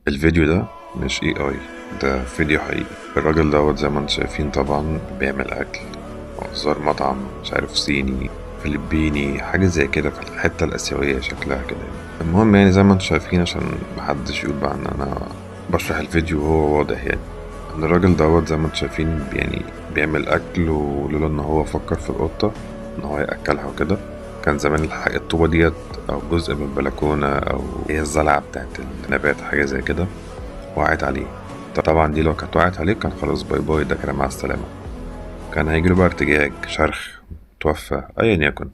الفيديو ده مش AI، ده فيديو حقيقي. الراجل دوت زي ما انتم شايفين طبعا بيعمل أكل، وزار مطعم مش عارف صيني فلبيني حاجة زي كده في الحتة الآسيوية شكلها كده. المهم يعني زي ما انتم شايفين عشان محدش يقول بقى ان انا بشرح الفيديو وهو واضح يعني ان الراجل دوت زي ما انتم شايفين يعني بيعمل أكل، ولولا ان هو فكر في القطة ان هو يأكلها وكده كان زمان الطوبة ديت أو جزء من البلكونة أو هي الزلعة بتاعت النبات حاجة زي كده وقعت عليه. طبعا دي لو كانت وقعت عليه كان خلاص باي باي، ده كده مع السلامة، كان هيجيله بقى ارتجاج شرخ توفى أيا يكن.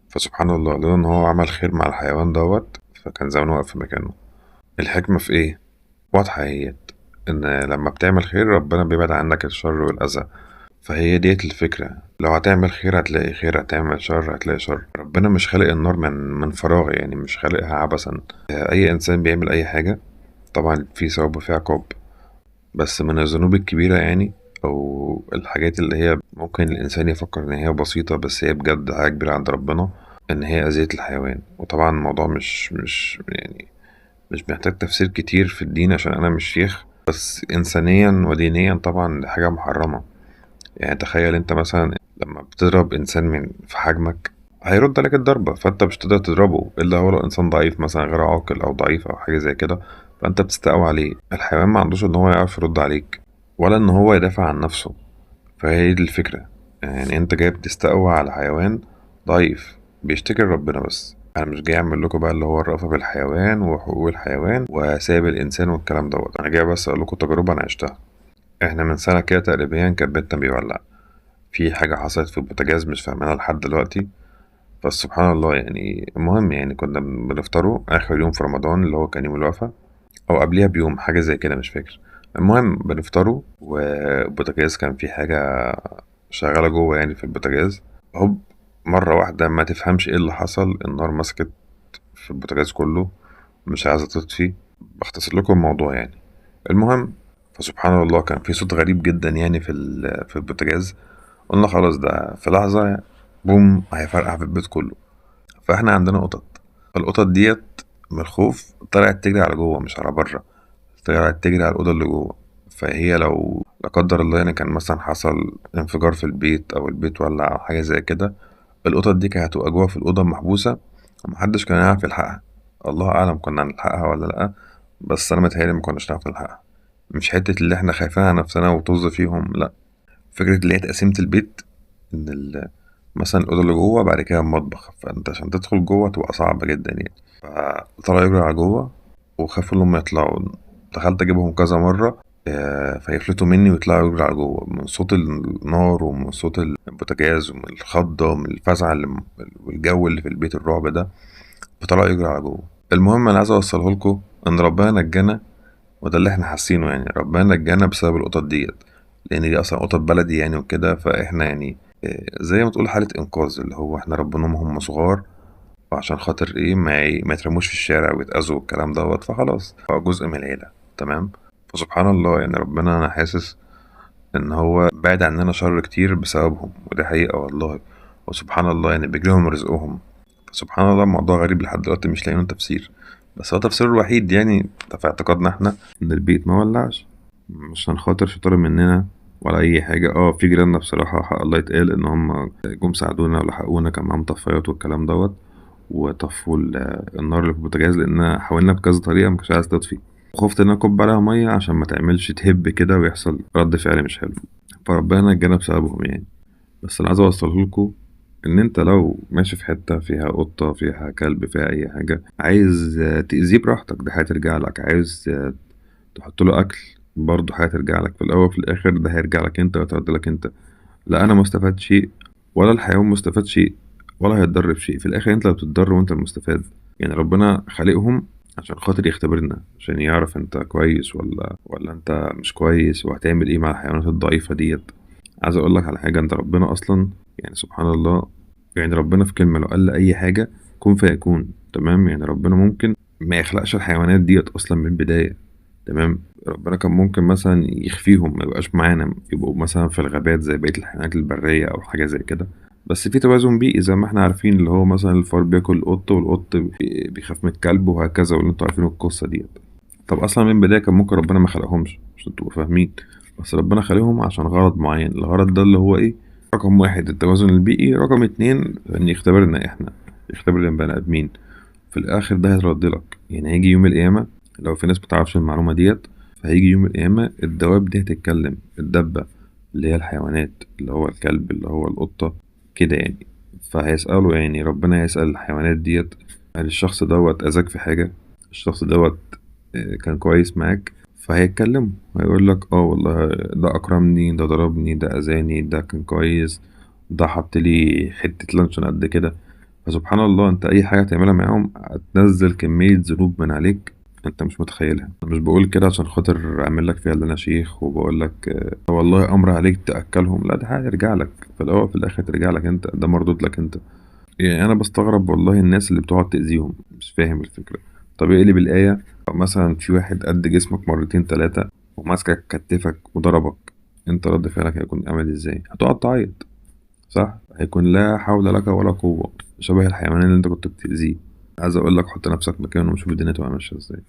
فسبحان الله لولا إن هو عمل خير مع الحيوان دوت فكان زمانه واقف في مكانه. الحكمة في إيه؟ واضحة هي إن لما بتعمل خير ربنا بيبعد عنك الشر والأذى. فهي ديت الفكرة، لو هتعمل خير هتلاقي خير، هتعمل شر هتلاقي شر. ربنا مش خالق النار من فراغ، يعني مش خالقها عبثا. أي إنسان بيعمل أي حاجة طبعا في ثواب وفي عقاب، بس من الذنوب الكبيرة يعني أو الحاجات اللي هي ممكن الإنسان يفكر إن هي بسيطة بس هي بجد حاجة كبيرة عند ربنا، إن هي أذية الحيوان. وطبعا الموضوع مش يعني مش محتاج تفسير كتير في الدين عشان أنا مش شيخ، بس إنسانيا ودينيا طبعا دي حاجة محرمة. يعني تخيل انت مثلا لما بتضرب انسان من في حجمك هيرد عليك الضربة، فانت مش تقدر تضربه الا هو لو انسان ضعيف مثلا غير عاقل او ضعيف او حاجة زي كده، فانت بتستقوى عليه. الحيوان ما عندوش ان هو يعرف يرد عليك ولا ان هو يدافع عن نفسه. فهي دي الفكرة، يعني انت جاي بتستقوى على حيوان ضعيف بيشتكي لربنا. بس انا مش جاي اعمل لكم بقى اللي هو الرأفة بالحيوان وحقوق الحيوان وسايب الانسان والكلام دوت، انا جاي بس اقول لكم تجربة انا عشتها. احنا من سنة كده تقريبا كان بيتنا بيولع، في حاجة حصلت في البوتاجاز مش فاهمينها لحد دلوقتي. بس سبحان الله يعني المهم يعني كنا بنفطره آخر يوم في رمضان اللي هو كان يوم الوفا أو قبليها بيوم حاجة زي كده مش فاكر. المهم بنفطره والبوتاجاز كان في حاجة شغالة جوه يعني في البوتاجاز. هوب مرة واحدة ما تفهمش ايه اللي حصل، النار مسكت في البوتاجاز كله مش عايزة تطفي. بختصر لكم الموضوع يعني. المهم فسبحان الله كان في صوت غريب جدا يعني في البوتاجاز. قلنا خلاص ده في لحظة بوم هيفرقع في البيت كله. فاحنا عندنا قطط، فالقطط ديت من الخوف طلعت تجري على جوه مش على بره، طلعت تجري على الأوضة اللي جوه. فهي لو لا قدر الله يعني كان مثلا حصل انفجار في البيت أو البيت ولع أو حاجة زي كده، القطط دي كانت هتبقى جوه في الأوضة محبوسة ومحدش كان يعرف يلحقها. الله أعلم كنا هنلحقها ولا لأ، بس أنا متهيألي مكناش نعرف نلحقها. مش حتة اللي احنا خايفين على نفسنا وطز فيهم، لأ، فكرة اللي هي تقسيمة البيت، إن مثلا الأوضة اللي جوه بعد كده المطبخ، فأنت عشان تدخل جوه تبقى صعبة جدا يعني. فطلعوا يجروا على جوه وخافوا إن هم يطلعوا. دخلت أجيبهم كذا مرة فيفلتوا مني ويطلعوا يجروا على جوه من صوت النار ومن صوت البوتاجاز ومن الخضة ومن الفزع والجو اللي في البيت الرعب ده، فطلعوا يجروا على جوه. المهم أنا عايز أوصله لكم إن ربنا نجانا، وده اللي احنا حاسينه يعني، ربنا نجانا بسبب القطط ديت، لان دي اصلا قطط بلدي يعني وكده. فاحنا يعني زي ما تقول حالة انقاذ، اللي هو احنا ربناهم هم صغار وعشان خاطر ايه ما يترموش في الشارع ويتأذوا والكلام دوت، فخلاص هو جزء من العيلة. تمام. فسبحان الله يعني ربنا انا حاسس ان هو بعد عننا شر كتير بسببهم، ودي حقيقة والله. وسبحان الله يعني بيجيلهم رزقهم. فسبحان الله الموضوع غريب لحد دلوقتي مش لاقيين له تفسير، بس هو تفسيره الوحيد يعني ده في اعتقادنا احنا ان البيت ما ولعش مش عشان خاطر شطار مننا ولا اي حاجه. في جيراننا بصراحه حق الله يتقال ان هم جم ساعدونا ولحقونا، كان معاهم طفايات والكلام دوت وطفوا النار اللي في البوتاجاز، لان حاولنا بكذا طريقه ما كانتش عايز تطفي. خفت ان انا اكب عليها ميه عشان ما تعملش تهب كده ويحصل رد فعل مش حلو، فربنا نجانا بسببهم يعني. بس اللي عايز اوصله لكم ان انت لو ماشي في حته فيها قطه فيها كلب فيها اي حاجه عايز تاذيه براحتك، دي هترجع لك. عايز تحط له اكل برضه هترجع لك، في الاول وفي الاخر ده هيرجع لك انت ويترد لك انت. لا انا مستفاد شيء ولا الحيوان مستفاد شيء ولا هيتضر بشيء، في الاخر انت اللي بتتضر وانت المستفاد. يعني ربنا خالقهم عشان خاطر يختبرنا، عشان يعرف انت كويس ولا انت مش كويس وهتعمل ايه مع الحيوانات الضعيفه ديت. عايز اقول لك على حاجه، انت ربنا اصلا يعني سبحان الله، يعني ربنا في كلمه لو قال اي حاجه كن فيكون. تمام. يعني ربنا ممكن ما يخلقش الحيوانات ديت اصلا من البدايه. تمام. ربنا كان ممكن مثلا يخفيهم ما يبقاش معانا، يبقوا مثلا في الغابات زي بقيه الحيوانات البريه او حاجه زي كده. بس في توازن بيئي زي ما احنا عارفين، اللي هو مثلا الفار بياكل القط والقط بيخاف من الكلب وهكذا، واللي انتوا عارفين القصه ديت. طب اصلا من البدايه كان ممكن ربنا ما خلقهمش عشان تبقوا فاهمين، بس ربنا خلقهم عشان غرض معين. الغرض ده اللي هو ايه؟ رقم واحد التوازن البيئي، رقم اتنين ان يختبرنا احنا، يختبر البني ادمين. في الاخر ده هيترد لك، يعني هيجي يوم القيامه، لو في ناس متعرفش المعلومه ديت، فهيجي يوم القيامه الدواب دي هتتكلم، الدبه اللي هي الحيوانات، اللي هو الكلب، اللي هو القطه، كده يعني. فهيسأله، يعني ربنا هيسأل الحيوانات ديت: هل الشخص دوت أذاك في حاجة؟ الشخص دوت كان كويس معاك؟ فهيتكلموا، هيقول لك اه والله ده أكرمني، ده ضربني، ده أذاني، ده كان كويس، ده حط لي حتة لانشون قد كده. فسبحان الله، انت اي حاجة تعملها معاهم هتنزل كمية ذنوب من عليك انت مش متخيلها. انا مش بقول كده عشان خاطر اعمل لك فيها اللي انا شيخ وبقول لك والله امر عليك تاكلهم، لا، ده هيرجع لك في الاول في الاخر، ترجع لك انت، ده مردود لك انت. يعني انا بستغرب والله الناس اللي بتقعد تأذيهم، مش فاهم الفكرة. طب اقلب الآية، مثلا في واحد قد جسمك مرتين تلاتة وماسكك كتفك وضربك، انت رد فعلك هيكون عامل ازاي؟ هتقعد تعيط، صح؟ هيكون لا حول لك ولا قوة، شبه الحيوان اللي انت كنت بتأذيه. عايز اقول لك حط نفسك مكانه وشوف الدنيا تبقى ماشية ازاي.